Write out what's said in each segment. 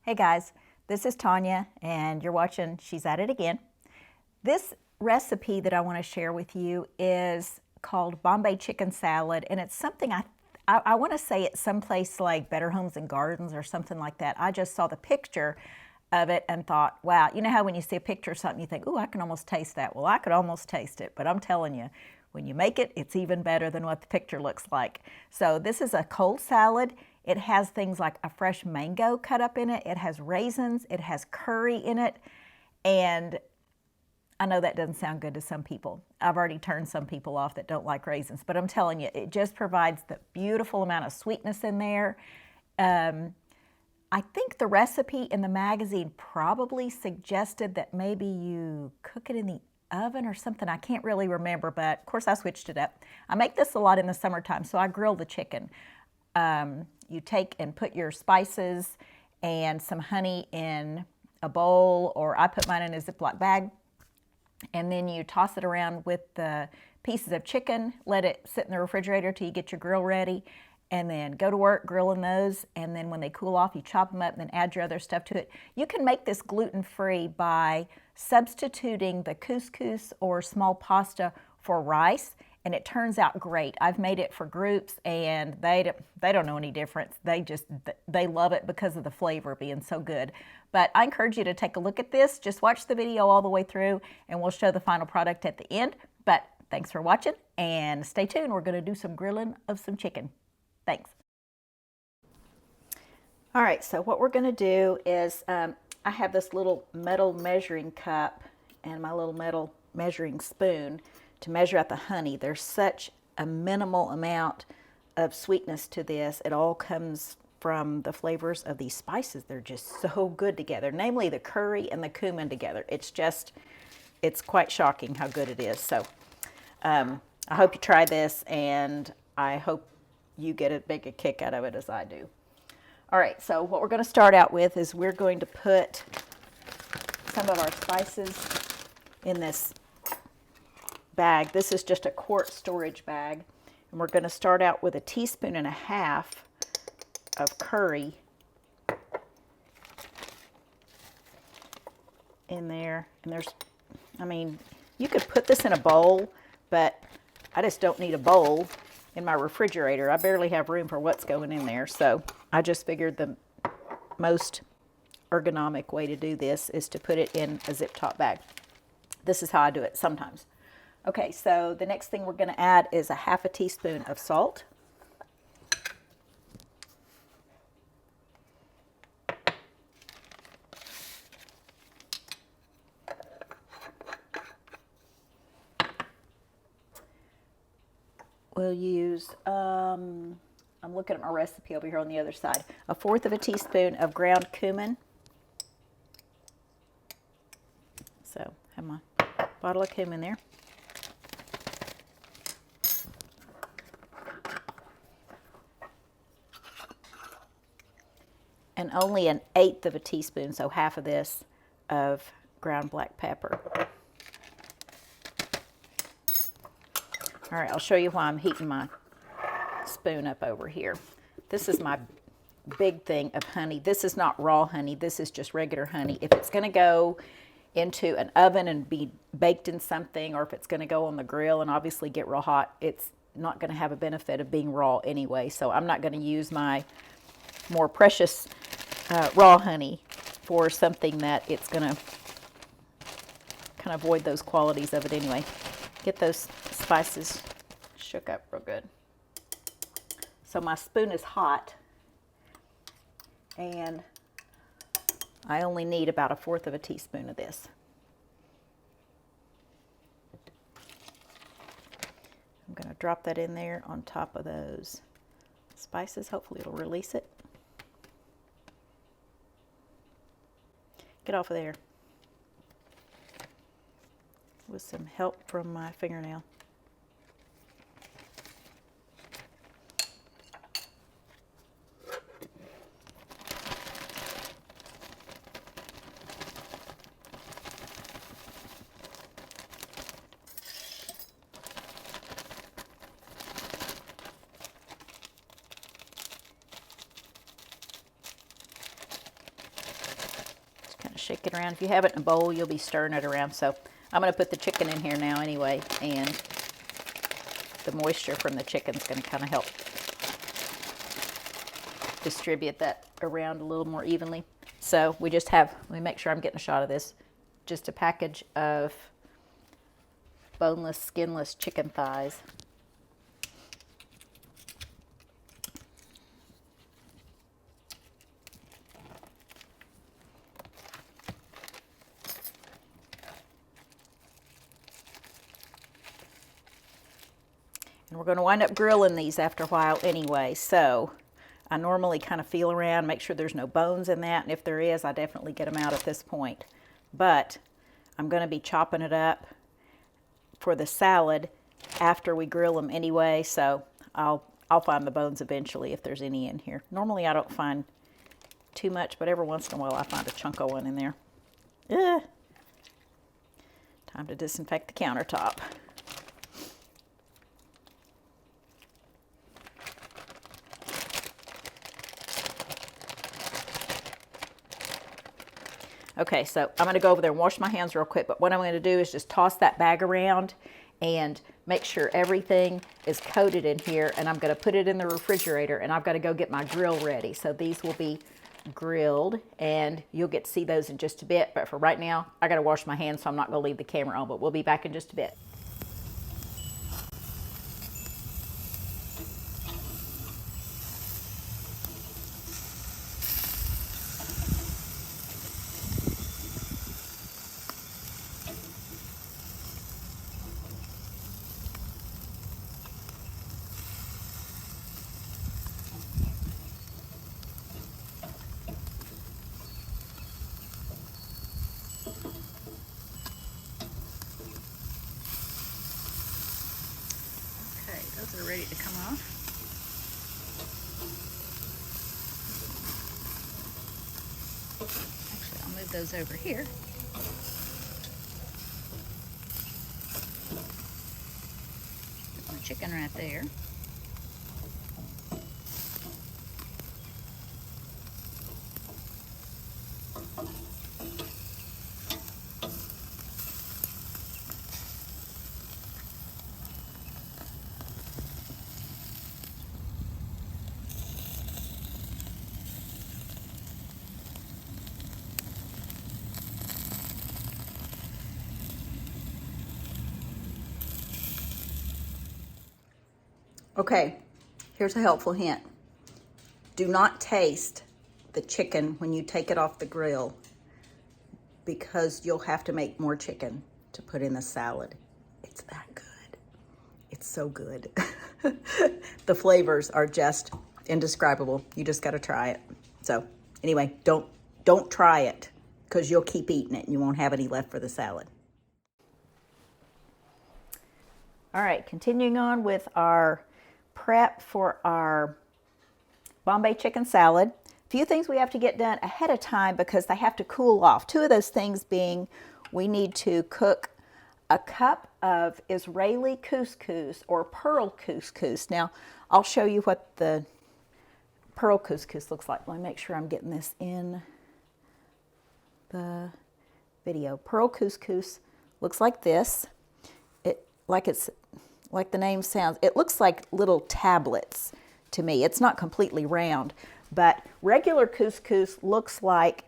Hey guys, this is Tanya and you're watching She's At It Again. This recipe that I want to share with you is called Bombay chicken salad, and it's something I want to say it's someplace like Better Homes and Gardens or something like that. I just saw the picture of it and thought, wow, you know how when you see a picture of something you think, ooh, I can almost taste that. Well, I could almost taste it, but I'm telling you, when you make it, it's even better than what the picture looks like. So this is a cold salad. It has things like a fresh mango cut up in it. It has raisins. It has curry in it. And I know that doesn't sound good to some people. I've already turned some people off that don't like raisins, but I'm telling you, it just provides the beautiful amount of sweetness in there. I think the recipe in the magazine probably suggested that maybe you cook it in the oven or something. I can't really remember, but of course I switched it up. I make this a lot in the summertime, so I grill the chicken. You take and put your spices and some honey in a bowl, or I put mine in a Ziploc bag, and then you toss it around with the pieces of chicken, let it sit in the refrigerator till you get your grill ready, and then go to work grilling those, and then when they cool off, you chop them up and then add your other stuff to it. You can make this gluten-free by substituting the couscous or small pasta for rice, and it turns out great. I've made it for groups and they don't know any difference. They love it because of the flavor being so good. But I encourage you to take a look at this. Just watch the video all the way through and we'll show the final product at the end. But thanks for watching and stay tuned. We're going to do some grilling of some chicken. Thanks. All right, so what we're going to do is I have this little metal measuring cup and my little metal measuring spoon to measure out the honey. There's such a minimal amount of sweetness to this. It all comes from the flavors of these spices. They're just so good together, namely the curry and the cumin together. It's quite shocking how good it is. So I hope you try this, and I hope you get as big a kick out of it as I do. All right, so what we're going to start out with is we're going to put some of our spices in this bag. This is just a quart storage bag, and we're going to start out with 1.5 teaspoons of curry in there. And I mean, you could put this in a bowl, but I just don't need a bowl in my refrigerator. I barely have room for what's going in there, so I just figured the most ergonomic way to do this is to put it in a zip top bag. This is how I do it sometimes. Okay, so the next thing we're going to add is 1/2 teaspoon of salt. We'll use, I'm looking at my recipe over here on the other side, 1/4 teaspoon of ground cumin. So I have my bottle of cumin there. And only 1/8 teaspoon, so half of this, of ground black pepper. All right, I'll show you why I'm heating my spoon up over here. This is my big thing of honey. This is not raw honey. This is just regular honey. If it's going to go into an oven and be baked in something, or if it's going to go on the grill and obviously get real hot, it's not going to have a benefit of being raw anyway. So I'm not going to use my more precious raw honey for something that it's going to kind of avoid those qualities of it anyway. Get those spices shook up real good. So my spoon is hot, and I only need about 1/4 teaspoon of this. I'm going to drop that in there on top of those spices. Hopefully it'll release it. Get off of there. With some help from my fingernail. Kind of shake it around. If you have it in a bowl, you'll be stirring it around. So I'm going to put the chicken in here now anyway, and the moisture from the chicken is going to kind of help distribute that around a little more evenly. So we just have, let me make sure I'm getting a shot of this, just a package of boneless, skinless chicken thighs. And we're going to wind up grilling these after a while anyway, so I normally kind of feel around, make sure there's no bones in that, and if there is, I definitely get them out at this point. But I'm going to be chopping it up for the salad after we grill them anyway, so I'll find the bones eventually if there's any in here. Normally I don't find too much, but every once in a while I find a chunk of one in there. Time to disinfect the countertop. Okay, so I'm going to go over there and wash my hands real quick, but what I'm going to do is just toss that bag around and make sure everything is coated in here, and I'm going to put it in the refrigerator, and I've got to go get my grill ready. So these will be grilled, and you'll get to see those in just a bit, but for right now, I got to wash my hands, so I'm not going to leave the camera on, but we'll be back in just a bit. Those are ready to come off. Actually, I'll move those over here. Put my chicken right there. Okay, here's a helpful hint. Do not taste the chicken when you take it off the grill, because you'll have to make more chicken to put in the salad. It's that good. It's so good. The flavors are just indescribable. You just got to try it. So anyway, don't try it, because you'll keep eating it and you won't have any left for the salad. All right, continuing on with our prep for our Bombay chicken salad. A few things we have to get done ahead of time because they have to cool off. Two of those things being, we need to cook a cup of Israeli couscous or pearl couscous. Now, I'll show you what the pearl couscous looks like. Let me make sure I'm getting this in the video. Pearl couscous looks like this. Like the name sounds, it looks like little tablets to me. It's not completely round, but regular couscous looks like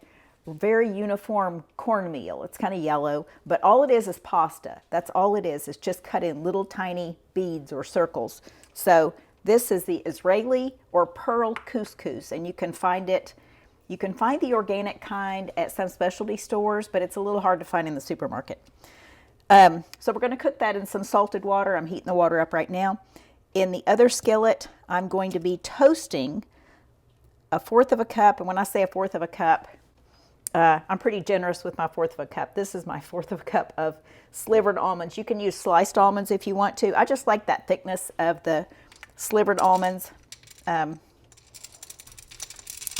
very uniform cornmeal. It's kind of yellow, but all it is pasta. That's all it is. It's just cut in little tiny beads or circles. So this is the Israeli or pearl couscous, and you can find it. You can find the organic kind at some specialty stores, but it's a little hard to find in the supermarket. So we're going to cook that in some salted water. I'm heating the water up right now. In the other skillet, I'm going to be toasting 1/4 of a cup. And when I say 1/4 of a cup, I'm pretty generous with my 1/4 of a cup. This is my 1/4 of a cup of slivered almonds. You can use sliced almonds if you want to. I just like that thickness of the slivered almonds. I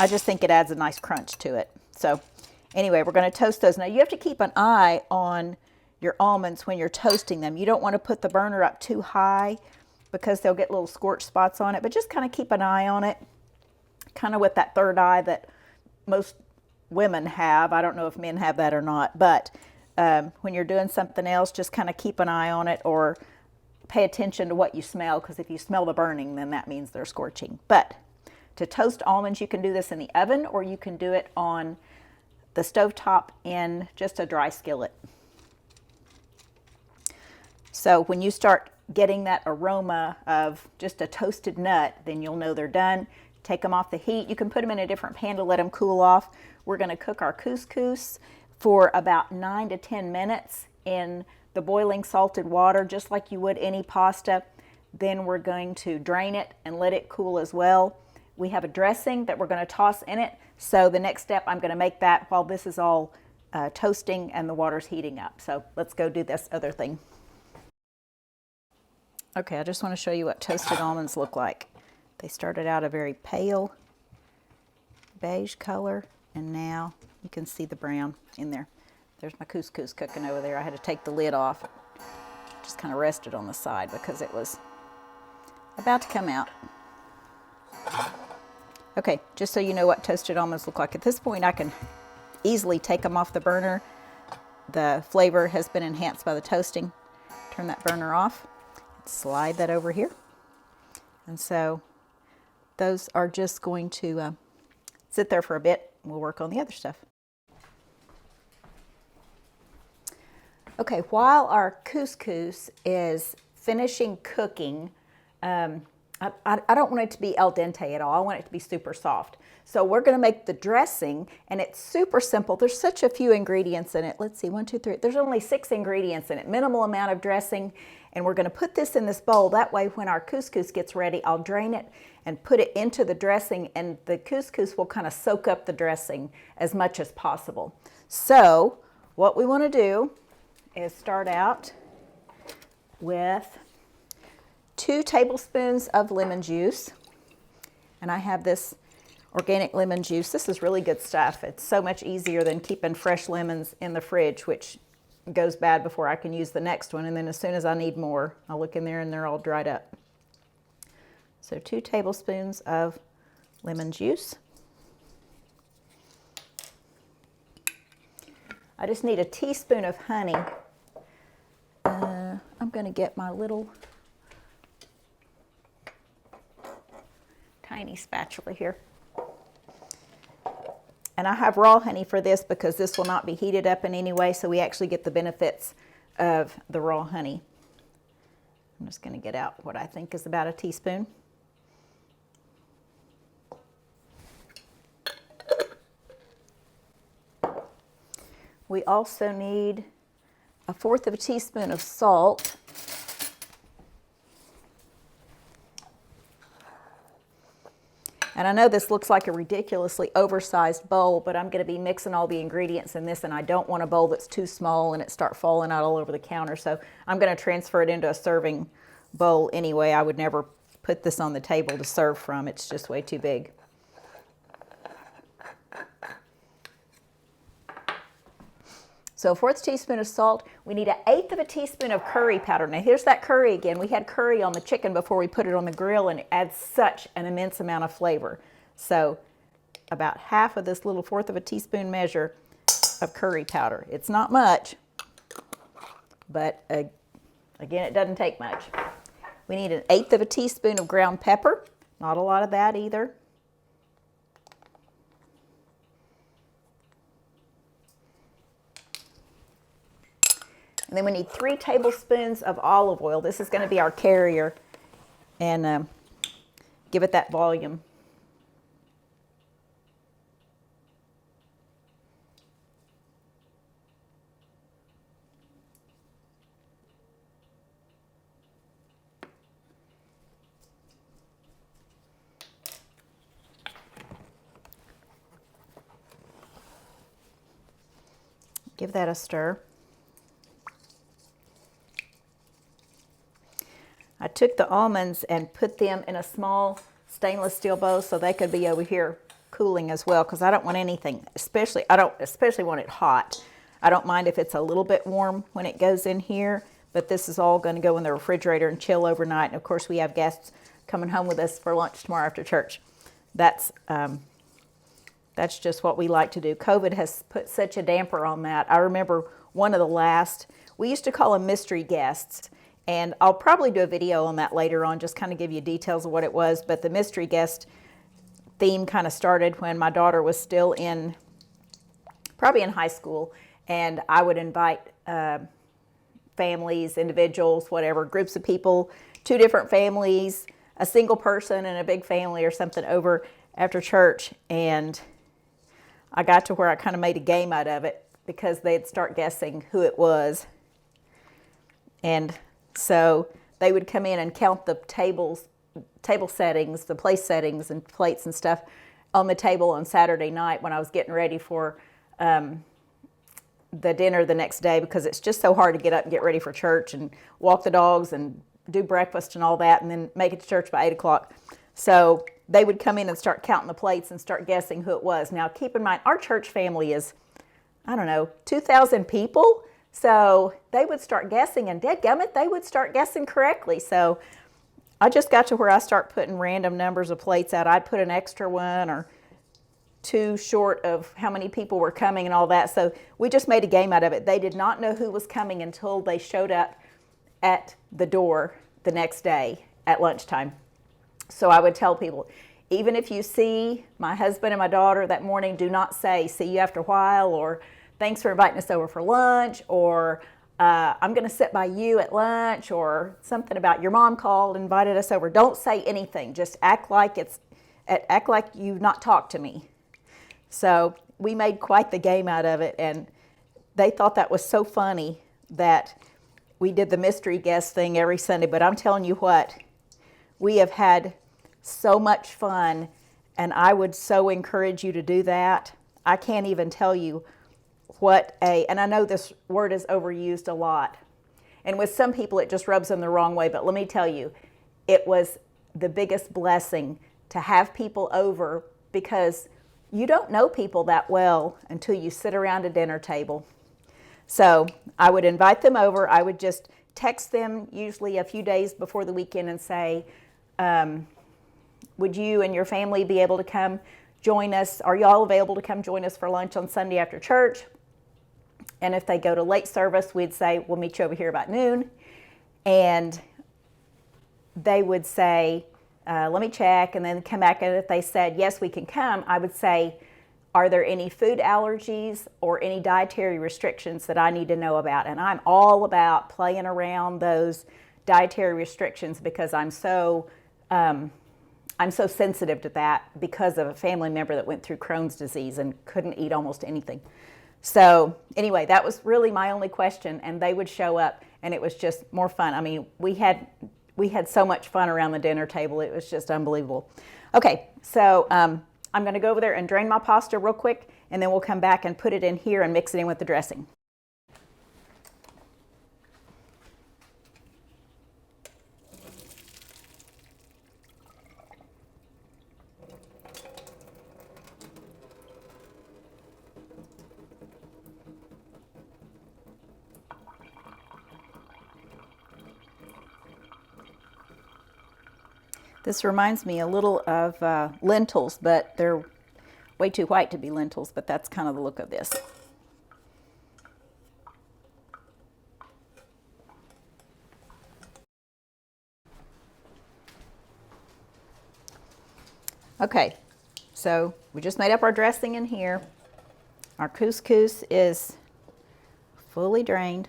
just think it adds a nice crunch to it. So anyway, we're going to toast those. Now you have to keep an eye on your almonds when you're toasting them. You don't want to put the burner up too high because they'll get little scorch spots on it, but just kind of keep an eye on it, kind of with that third eye that most women have. I don't know if men have that or not, but when you're doing something else, just kind of keep an eye on it or pay attention to what you smell, because if you smell the burning, then that means they're scorching. But to toast almonds, you can do this in the oven or you can do it on the stovetop in just a dry skillet. So when you start getting that aroma of just a toasted nut, then you'll know they're done. Take them off the heat. You can put them in a different pan to let them cool off. We're going to cook our couscous for about 9 to 10 minutes in the boiling salted water, just like you would any pasta. Then we're going to drain it and let it cool as well. We have a dressing that we're going to toss in it. So the next step, I'm going to make that while this is all toasting and the water's heating up. So let's go do this other thing. Okay, I just want to show you what toasted almonds look like. They started out a very pale beige color, and now you can see the brown in there. There's my couscous cooking over there. I had to take the lid off. Just kind of rested on the side because it was about to come out. Okay, just so you know what toasted almonds look like. At this point, I can easily take them off the burner. The flavor has been enhanced by the toasting. Turn that burner off. Slide that over here. And so those are just going to sit there for a bit. We'll work on the other stuff. Okay, while our couscous is finishing cooking, I don't want it to be al dente at all. I want it to be super soft. So we're going to make the dressing, and it's super simple. There's such a few ingredients in it. Let's see, 1, 2, 3. There's only 6 ingredients in it, minimal amount of dressing. And we're going to put this in this bowl. That way, when our couscous gets ready, I'll drain it and put it into the dressing, and the couscous will kind of soak up the dressing as much as possible. So what we want to do is start out with 2 tablespoons of lemon juice. And I have this organic lemon juice. This is really good stuff. It's so much easier than keeping fresh lemons in the fridge, which goes bad before I can use the next one. And then as soon as I need more, I'll look in there and they're all dried up. So 2 tablespoons of lemon juice. I just need a teaspoon of honey. I'm going to get my little tiny spatula here. And I have raw honey for this because this will not be heated up in any way, so we actually get the benefits of the raw honey. I'm just going to get out what I think is about a teaspoon. We also need 1/4 of a teaspoon of salt. And I know this looks like a ridiculously oversized bowl, but I'm going to be mixing all the ingredients in this, and I don't want a bowl that's too small and it start falling out all over the counter. So I'm going to transfer it into a serving bowl anyway. I would never put this on the table to serve from. It's just way too big. So 1/4 teaspoon of salt. We need 1/8 of a teaspoon of curry powder. Now here's that curry again. We had curry on the chicken before we put it on the grill, and it adds such an immense amount of flavor. So about half of this little 1/4 of a teaspoon measure of curry powder. It's not much, but again, it doesn't take much. We need 1/8 of a teaspoon of ground pepper. Not a lot of that either. And then we need 3 tablespoons of olive oil. This is going to be our carrier, and give it that volume. Give that a stir. I took the almonds and put them in a small stainless steel bowl so they could be over here cooling as well, because I don't want anything, I don't especially want it hot. I don't mind if it's a little bit warm when it goes in here, but this is all going to go in the refrigerator and chill overnight. And of course, we have guests coming home with us for lunch tomorrow after church. That's that's just what we like to do. COVID has put such a damper on that. I remember one of the last, we used to call them mystery guests, and I'll probably do a video on that later on, just kind of give you details of what it was. But the mystery guest theme kind of started when my daughter was still probably in high school, and I would invite families, individuals, whatever, groups of people, 2 different families, a single person and a big family or something over after church. And I got to where I kind of made a game out of it because they'd start guessing who it was. And so they would come in and count the table settings, the place settings and plates and stuff on the table on Saturday night when I was getting ready for the dinner the next day, because it's just so hard to get up and get ready for church and walk the dogs and do breakfast and all that and then make it to church by 8 o'clock. So they would come in and start counting the plates and start guessing who it was. Now keep in mind, our church family is, I don't know, 2,000 people. So they would start guessing, and dadgummit, they would start guessing correctly. So I just got to where I start putting random numbers of plates out. I'd put an extra one or 2 short of how many people were coming and all that. So we just made a game out of it. They did not know who was coming until they showed up at the door the next day at lunchtime. So I would tell people, even if you see my husband and my daughter that morning, do not say, see you after a while, or thanks for inviting us over for lunch, or I'm going to sit by you at lunch, or something about your mom called, invited us over. Don't say anything. Just act like you've not talked to me. So we made quite the game out of it, and they thought that was so funny that we did the mystery guest thing every Sunday. But I'm telling you what, we have had so much fun, and I would so encourage you to do that. I can't even tell you and I know this word is overused a lot, and with some people it just rubs them the wrong way, but let me tell you, it was the biggest blessing to have people over, because you don't know people that well until you sit around a dinner table. So I would invite them over. I would just text them usually a few days before the weekend and say, would you and your family be able to come join us? Are you all available to come join us for lunch on Sunday after church? And if they go to late service, we'd say, we'll meet you over here about noon. And they would say, let me check, and then come back. And if they said, yes, we can come, I would say, are there any food allergies or any dietary restrictions that I need to know about? And I'm all about playing around those dietary restrictions, because I'm so sensitive to that because of a family member that went through Crohn's disease and couldn't eat almost anything. So anyway, that was really my only question, and they would show up, and it was just more fun. I mean, we had so much fun around the dinner table. It was just unbelievable. Okay, so I'm going to go over there and drain my pasta real quick, and then we'll come back and put it in here and mix it in with the dressing. This reminds me a little of lentils, but they're way too white to be lentils, but that's kind of the look of this. Okay, so we just made up our dressing in here. Our couscous is fully drained.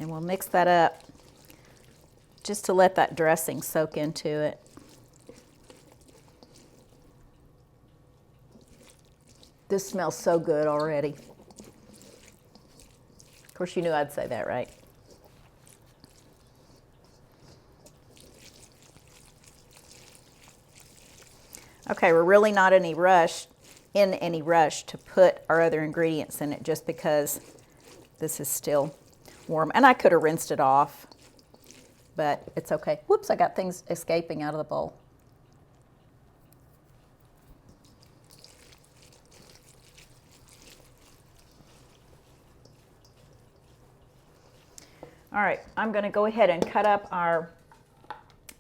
And we'll mix that up just to let that dressing soak into it. This smells so good already. Of course, you knew I'd say that, right? Okay, we're really not in any rush to put our other ingredients in it, just because this is still warm. And I could have rinsed it off, but it's okay. Whoops, I got things escaping out of the bowl. All right, I'm going to go ahead and cut up our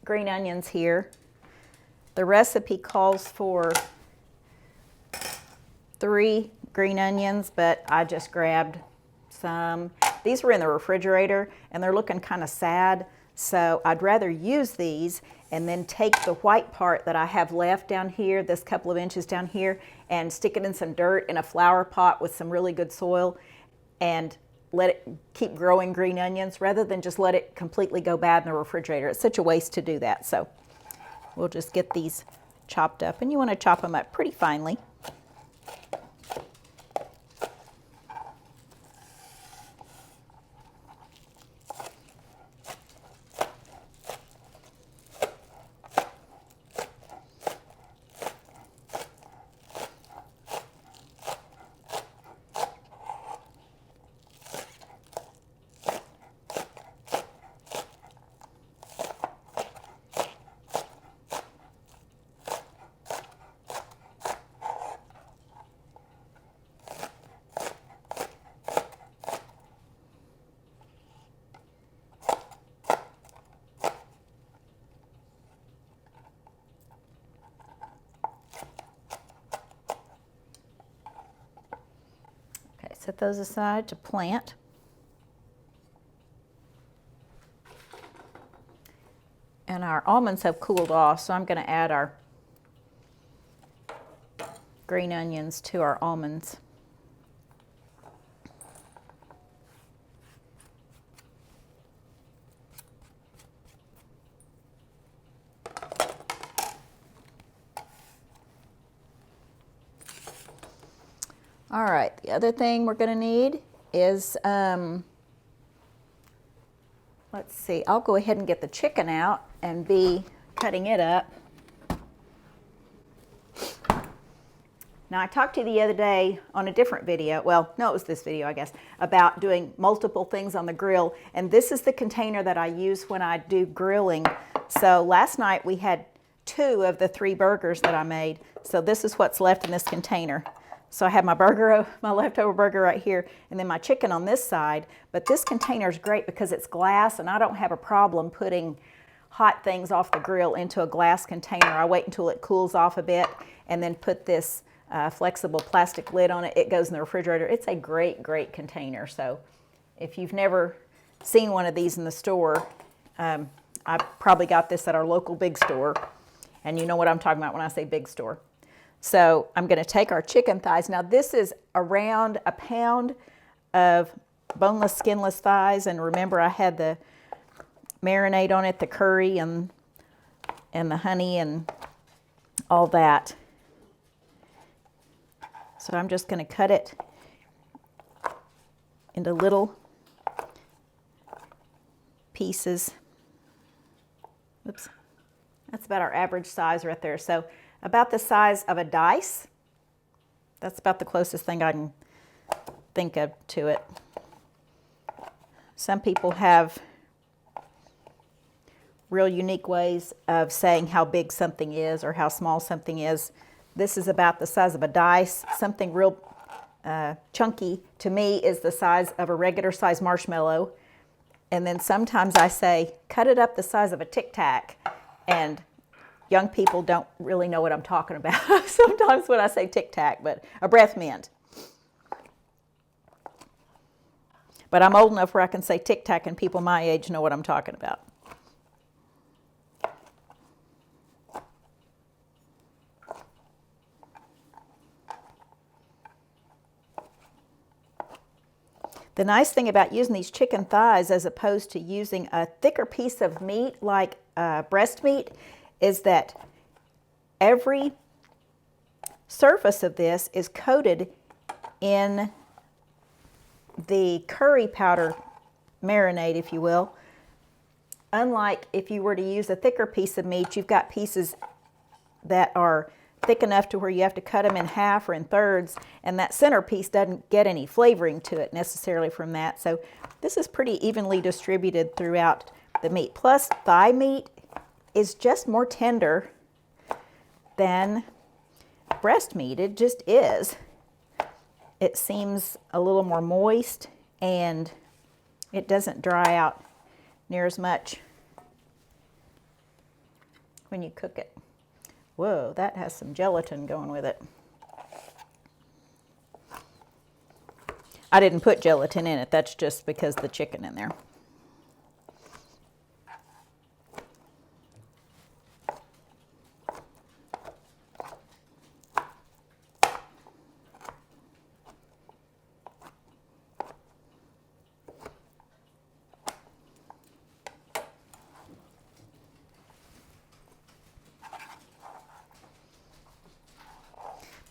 green onions here. The recipe calls for 3 green onions, but I just grabbed some. These were in the refrigerator and they're looking kind of sad, so I'd rather use these and then take the white part that I have left down here, this couple of inches down here, and stick it in some dirt in a flower pot with some really good soil and let it keep growing green onions rather than just let it completely go bad in the refrigerator. It's such a waste to do that. So we'll just get these chopped up, and you want to chop them up pretty finely. Set those aside to plant. And our almonds have cooled off, so I'm going to add our green onions to our almonds. All right, the other thing we're going to need is, let's see, I'll go ahead and get the chicken out and be cutting it up. Now, I talked to you the other day on a different video, well, no, it was this video, I guess, about doing multiple things on the grill, and this is the container that I use when I do grilling. So last night we had 2 of the 3 burgers that I made, so this is what's left in this container. So I have my burger, my leftover burger right here, and then my chicken on this side. But this container is great because it's glass, and I don't have a problem putting hot things off the grill into a glass container. I wait until it cools off a bit and then put this flexible plastic lid on it. It goes in the refrigerator. It's a great, great container. So if you've never seen one of these in the store, I probably got this at our local big store, and you know what I'm talking about when I say big store. So I'm going to take our chicken thighs. Now this is around a pound of boneless, skinless thighs. And remember, I had the marinade on it, the curry and the honey and all that. So I'm just going to cut it into little pieces. Oops. That's about our average size right there. So about the size of a dice. That's about the closest thing I can think of to it. Some people have real unique ways of saying how big something is or how small something is. This is about the size of a dice. Something real chunky to me is the size of a regular size marshmallow. And then sometimes I say, cut it up the size of a Tic Tac. And young people don't really know what I'm talking about sometimes when I say Tic Tac, but a breath mint. But I'm old enough where I can say Tic Tac and people my age know what I'm talking about. The nice thing about using these chicken thighs as opposed to using a thicker piece of meat like breast meat is that every surface of this is coated in the curry powder marinade, if you will. Unlike if you were to use a thicker piece of meat, you've got pieces that are thick enough to where you have to cut them in half or in thirds, and that center piece doesn't get any flavoring to it necessarily from that. So this is pretty evenly distributed throughout the meat. Plus, thigh meat is just more tender than breast meat. It just is. It seems a little more moist and it doesn't dry out near as much when you cook it. Whoa, that has some gelatin going with it. I didn't put gelatin in it, that's just because of the chicken in there.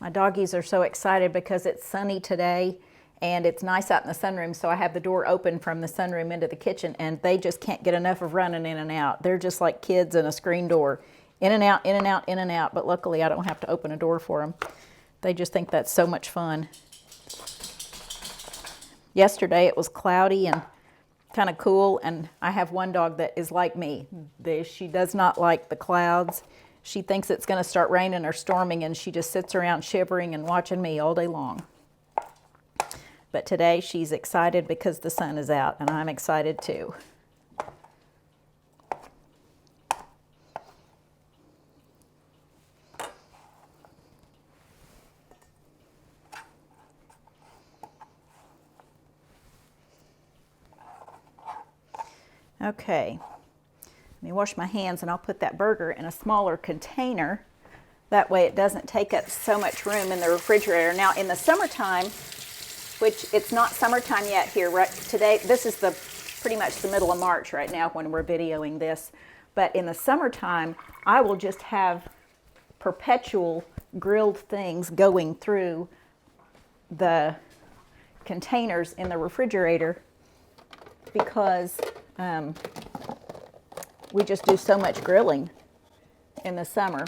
My doggies are so excited because it's sunny today and it's nice out in the sunroom, so I have the door open from the sunroom into the kitchen, and they just can't get enough of running in and out. They're just like kids in a screen door. In and out, in and out, in and out, but luckily I don't have to open a door for them. They just think that's so much fun. Yesterday it was cloudy and kind of cool, and I have one dog that is like me. She does not like the clouds. She thinks it's going to start raining or storming, and she just sits around shivering and watching me all day long. But today she's excited because the sun is out, and I'm excited too. Okay, let me wash my hands, and I'll put that burger in a smaller container. That way it doesn't take up so much room in the refrigerator. Now in the summertime, which it's not summertime yet here, right? Today, this is pretty much the middle of March right now when we're videoing this. But in the summertime, I will just have perpetual grilled things going through the containers in the refrigerator because we just do so much grilling in the summer.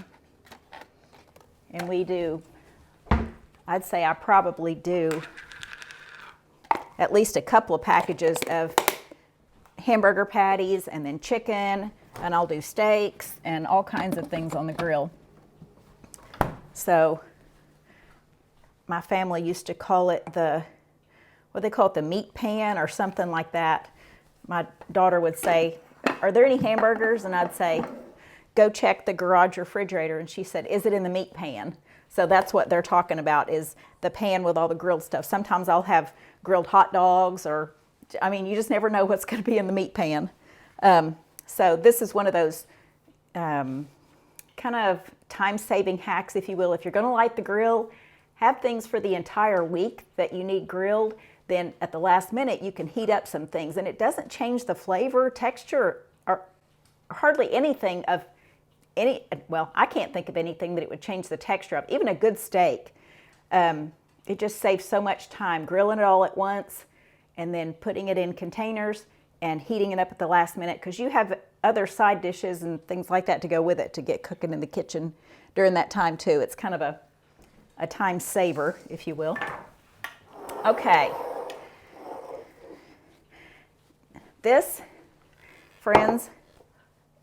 And we do, I'd say I probably do at least a couple of packages of hamburger patties and then chicken, and I'll do steaks and all kinds of things on the grill. So my family used to call it the meat pan or something like that. My daughter would say, "Are there any hamburgers?" And I'd say, "Go check the garage refrigerator." And she said, "Is it in the meat pan?" So that's what they're talking about, is the pan with all the grilled stuff. Sometimes I'll have grilled hot dogs, or, I mean, you just never know what's going to be in the meat pan. So this is one of those kind of time-saving hacks, if you will. If you're going to light the grill, have things for the entire week that you need grilled. Then at the last minute, you can heat up some things, and it doesn't change the flavor, texture, or hardly anything of any, well, I can't think of anything that it would change the texture of. Even a good steak. It just saves so much time grilling it all at once and then putting it in containers and heating it up at the last minute, because you have other side dishes and things like that to go with it to get cooking in the kitchen during that time too. It's kind of a time saver, if you will. Okay. This, friends,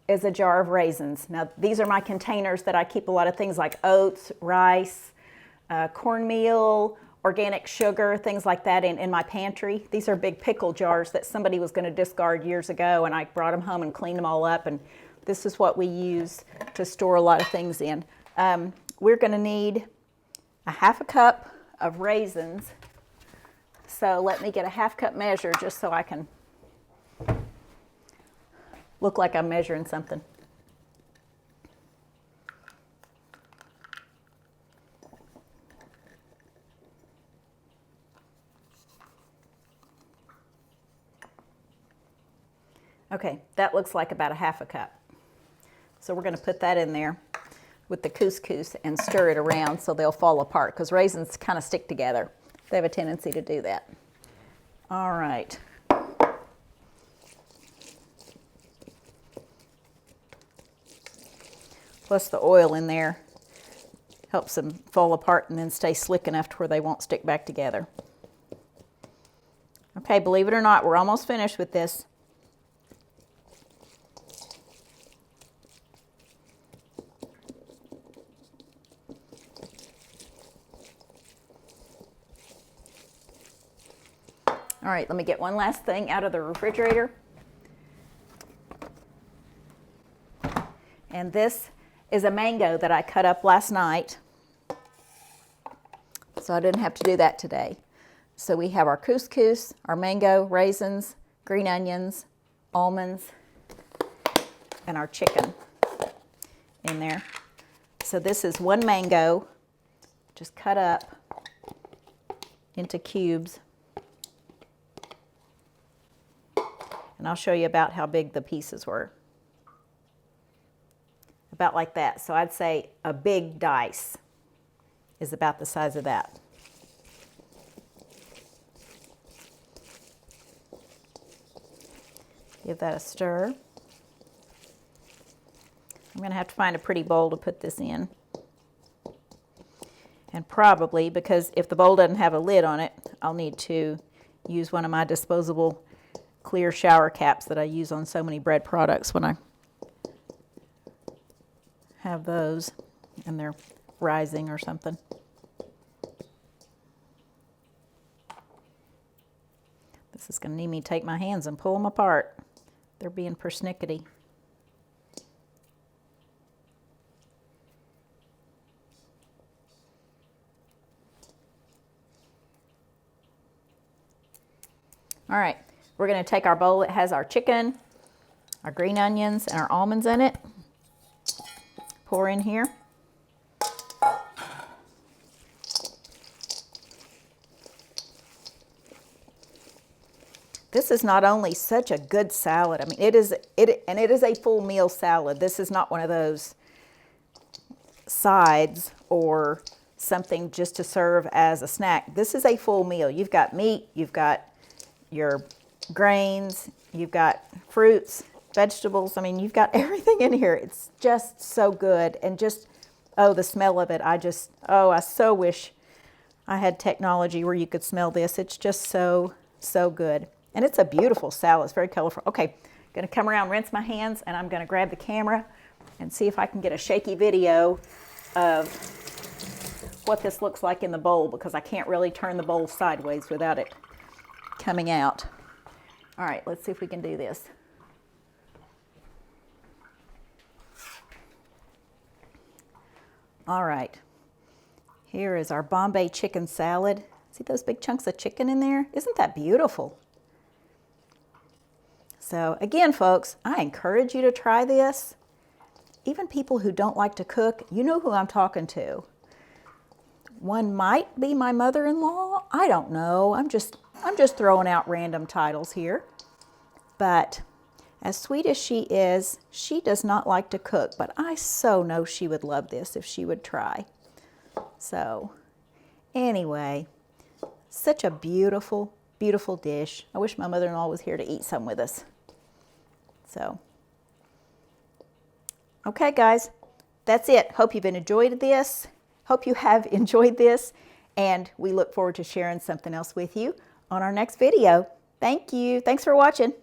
is a jar of raisins. Now, these are my containers that I keep a lot of things like oats, rice, cornmeal, organic sugar, things like that in my pantry. These are big pickle jars that somebody was going to discard years ago, and I brought them home and cleaned them all up, and this is what we use to store a lot of things in. We're going to need a half a cup of raisins. So let me get a half cup measure just so I can look like I'm measuring something. Okay, that looks like about a half a cup. So we're going to put that in there with the couscous and stir it around so they'll fall apart, because raisins kind of stick together. They have a tendency to do that. All right. Plus the oil in there helps them fall apart and then stay slick enough to where they won't stick back together. Okay, believe it or not, we're almost finished with this. All right, let me get one last thing out of the refrigerator. And this is a mango that I cut up last night, so I didn't have to do that today. So we have our couscous, our mango, raisins, green onions, almonds, and our chicken in there. So this is one mango, just cut up into cubes. And I'll show you about how big the pieces were. About like that. So I'd say a big dice is about the size of that. Give that a stir. I'm going to have to find a pretty bowl to put this in. And probably, because if the bowl doesn't have a lid on it, I'll need to use one of my disposable clear shower caps that I use on so many bread products when I have those and they're rising or something. This is going to need me to take my hands and pull them apart. They're being persnickety. All right, we're going to take our bowl that has our chicken, our green onions, and our almonds in it. Pour in here. This is not only such a good salad, I mean, it is a full meal salad. This is not one of those sides or something just to serve as a snack. This is a full meal. You've got meat, you've got your grains, you've got fruits, vegetables. I mean, you've got everything in here. It's just so good. And just, oh, the smell of it. I so wish I had technology where you could smell this. It's just so, so good. And it's a beautiful salad. It's very colorful. Okay, going to come around, rinse my hands, and I'm going to grab the camera and see if I can get a shaky video of what this looks like in the bowl, because I can't really turn the bowl sideways without it coming out. All right, let's see if we can do this. All right, here is our Bombay chicken salad. See those big chunks of chicken in there? Isn't that beautiful? So again, folks, I encourage you to try this. Even people who don't like to cook, you know who I'm talking to. One might be my mother-in-law. I don't know. I'm just throwing out random titles here. But as sweet as she is, she does not like to cook, but I so know she would love this if she would try. So anyway, such a beautiful, beautiful dish. I wish my mother-in-law was here to eat some with us. So, okay guys, that's it. Hope you've enjoyed this. Hope you have enjoyed this, and we look forward to sharing something else with you on our next video. Thank you. Thanks for watching.